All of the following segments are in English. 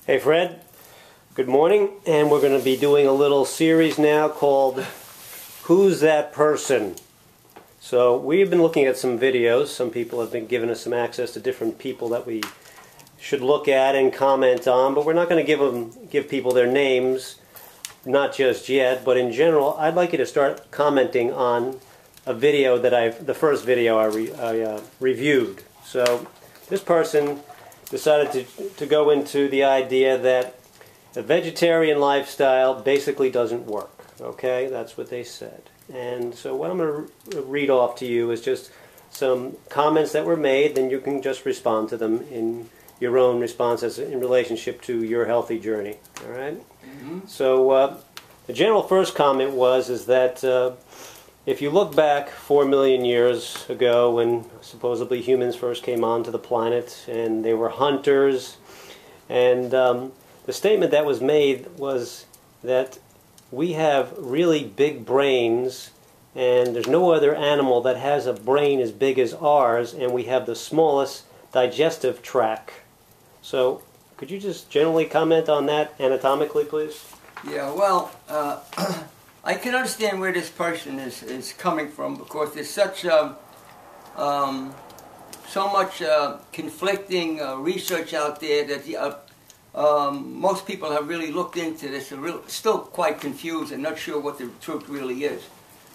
Hey Fred, good morning, and we're going to be doing a little series now called Who's That Person? So we've been looking at some videos. Some people have been giving us some access to different people that we should look at and comment on, but we're not going to give people their names, not just yet, but in general I'd like you to start commenting on a video that the first video I reviewed. So this person decided to go into the idea that a vegetarian lifestyle basically doesn't work. Okay, that's what they said. And so what I'm going to read off to you is just some comments that were made, then you can just respond to them in your own responses in relationship to your healthy journey. All right? So the general first comment is that if you look back 4 million years ago when supposedly humans first came onto the planet and they were hunters, and the statement that was made was that we have really big brains and there's no other animal that has a brain as big as ours, and we have the smallest digestive tract. So could you just generally comment on that anatomically, please? Yeah, well, I can understand where this person is coming from, because there's such so much conflicting research out there that most people have really looked into this and still quite confused and not sure what the truth really is.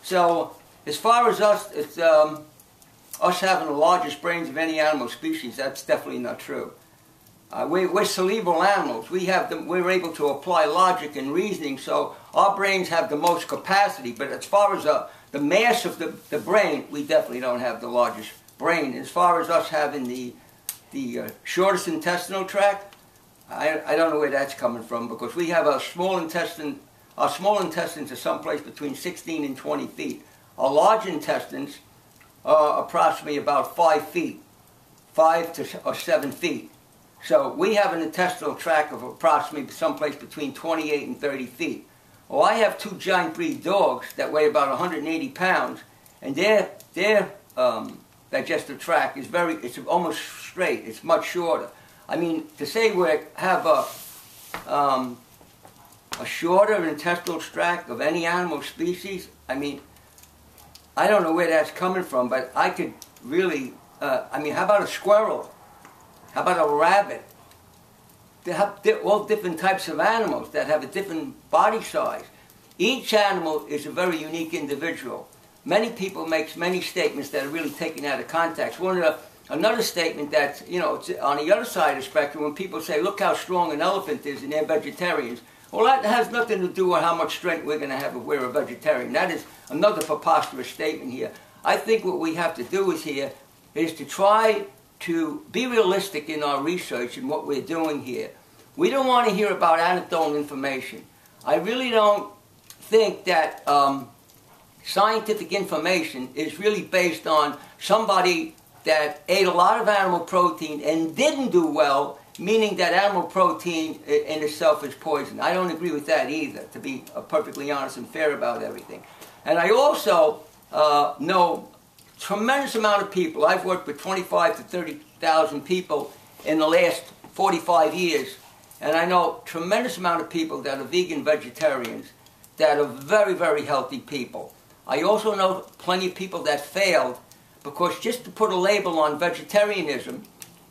So as far as us, it's us having the largest brains of any animal species, that's definitely not true. We're cerebral animals. We're able to apply logic and reasoning, so our brains have the most capacity. But as far as the mass of the brain, we definitely don't have the largest brain. As far as us having the shortest intestinal tract, I don't know where that's coming from, because we have a small intestine. Our small intestines are someplace between 16 and 20 feet. Our large intestines are approximately about 5 feet, 5 or 7 feet. So we have an intestinal tract of approximately someplace between 28 and 30 feet. Well, I have 2 giant breed dogs that weigh about 180 pounds, and their digestive tract is it's almost straight. It's much shorter. I mean, to say we have a shorter intestinal tract of any animal species, I mean, I don't know where that's coming from, but I could really, I mean, how about a squirrel? How about a rabbit? They're all different types of animals that have a different body size. Each animal is a very unique individual. Many people make many statements that are really taken out of context. Another statement that's, you know, it's on the other side of the spectrum, when people say, look how strong an elephant is and they're vegetarians. Well, that has nothing to do with how much strength we're going to have if we're a vegetarian. That is another preposterous statement here. I think what we have to do is to try to be realistic in our research and what we're doing here. We don't want to hear about anecdotal information. I really don't think that scientific information is really based on somebody that ate a lot of animal protein and didn't do well, meaning that animal protein in itself is poison. I don't agree with that either, to be perfectly honest and fair about everything. And I also know tremendous amount of people. I've worked with 25 to 30,000 people in the last 45 years, and I know tremendous amount of people that are vegan vegetarians that are very, very healthy people. I also know plenty of people that failed, because just to put a label on vegetarianism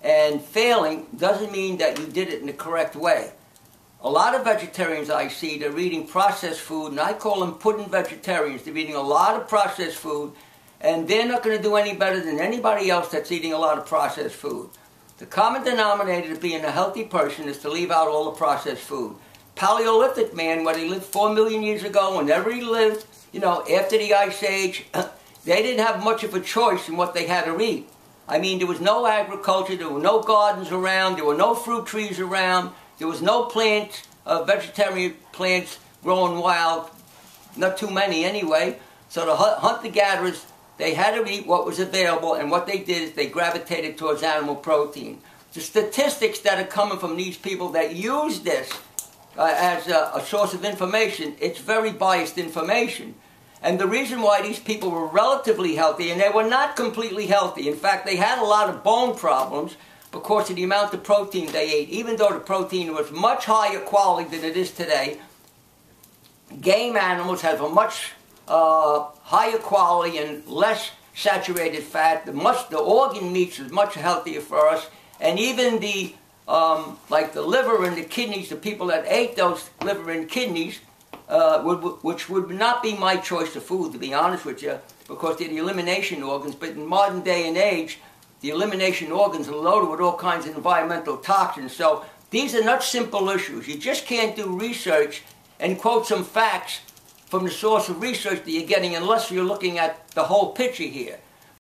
and failing doesn't mean that you did it in the correct way. A lot of vegetarians I see, they're eating processed food, and I call them pudding vegetarians. They're eating a lot of processed food, and they're not going to do any better than anybody else that's eating a lot of processed food. The common denominator to being a healthy person is to leave out all the processed food. Paleolithic man, when he lived 4 million years ago, whenever he lived, you know, after the Ice Age, they didn't have much of a choice in what they had to eat. I mean, there was no agriculture, there were no gardens around, there were no fruit trees around, there was no plants, vegetarian plants growing wild, not too many anyway. So the hunter-gatherers, they had to eat what was available, and what they did is they gravitated towards animal protein. The statistics that are coming from these people that use this as a source of information, it's very biased information. And the reason why these people were relatively healthy, and they were not completely healthy, in fact they had a lot of bone problems, because of the amount of protein they ate. Even though the protein was much higher quality than it is today, game animals have a much higher quality and less saturated fat. The organ meats is much healthier for us, and even the like the liver and the kidneys, the people that ate those liver and kidneys, which would not be my choice of food, to be honest with you, because they're the elimination organs. But in modern day and age, the elimination organs are loaded with all kinds of environmental toxins. So these are not simple issues. You just can't do research and quote some facts from the source of research that you're getting unless you're looking at the whole picture here.